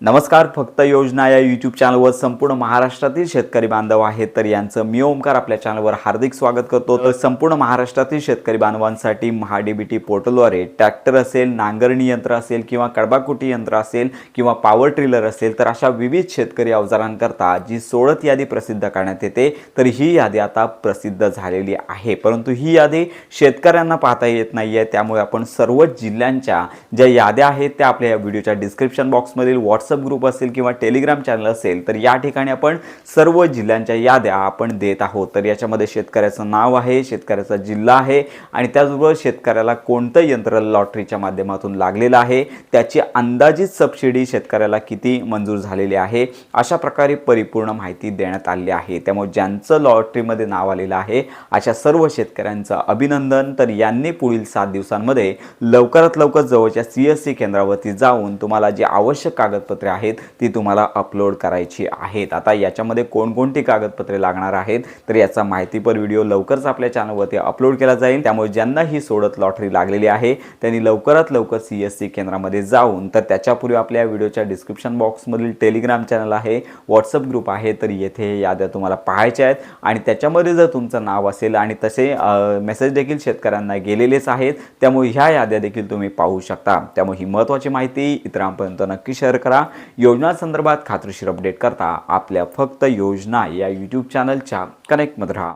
नमस्कार. फक्त योजना या यूट्यूब चॅनलवर संपूर्ण महाराष्ट्रातील शेतकरी बांधव आहेत, तर यांचं मी ओमकार आपल्या चॅनलवर हार्दिक स्वागत करतो. तर संपूर्ण महाराष्ट्रातील शेतकरी बांधवांसाठी महाडीबीटी पोर्टलद्वारे ट्रॅक्टर असेल, नांगरणी यंत्र असेल किंवा कडबाकुटी यंत्र असेल किंवा पॉवर ट्रिलर असेल, तर अशा विविध शेतकरी अवजारांकरता जी सोडत यादी प्रसिद्ध करण्यात येते, तर ही यादी आता प्रसिद्ध झालेली आहे. परंतु ही यादी शेतकऱ्यांना पाहता येत नाहीये, त्यामुळे आपण सर्वच जिल्ह्यांच्या ज्या याद्या आहेत त्या आपल्या या व्हिडिओच्या डिस्क्रिप्शन बॉक्समधील व्हॉट्सअप ग्रुप असेल किंवा टेलिग्राम चॅनल असेल, तर या ठिकाणी आपण सर्व जिल्ह्यांच्या याद्या आपण देत आहोत. तर याच्यामध्ये शेतकऱ्याचं नाव आहे, शेतकऱ्याचा जिल्हा आहे आणि त्याचबरोबर शेतकऱ्याला कोणतं यंत्र लॉटरीच्या माध्यमातून लागलेलं आहे, त्याची अंदाजित सबसिडी शेतकऱ्याला किती मंजूर झालेली आहे, अशा प्रकारे परिपूर्ण माहिती देण्यात आली आहे. त्यामुळे ज्यांचं लॉटरीमध्ये नाव आलेलं आहे अशा सर्व शेतकऱ्यांचं अभिनंदन. तर यांनी पुढील 7 दिवसांमध्ये लवकरात लवकर जवळच्या CSC केंद्रावरती जाऊन तुम्हाला जी आवश्यक कागदपत्रे आहेत ती तुम्हाला अपलोड करायची आहेत. आता याच्यामध्ये कोणकोणती कागदपत्रे लागणार आहेत, तर याचा माहितीपर व्हिडिओ लवकरच आपल्या चॅनलवरती अपलोड केला जाईल. त्यामुळे ज्यांना ही सोडत लॉटरी लागलेली आहे त्यांनी लवकरात लवकर CSC केंद्रामध्ये जाऊन, तर त्याच्यापूर्वी आपल्या व्हिडिओच्या डिस्क्रिप्शन बॉक्समधील टेलिग्राम चॅनल आहे, व्हॉट्सअप ग्रुप आहे, तर येथे याद्या तुम्हाला पाहायच्या आहेत आणि त्याच्यामध्ये जर तुमचं नाव असेल आणि तसे मेसेज देखील शेतकऱ्यांना गेलेलेच आहेत, त्यामुळे ह्या याद्या देखील तुम्ही पाहू शकता. त्यामुळे ही महत्त्वाची माहिती इतरांपर्यंत नक्की शेअर करा. योजनांसंदर्भात खात्रीशीर अपडेट करता आपल्या फक्त योजना या यूट्यूब चॅनलच्या कनेक्टमध्ये राहा.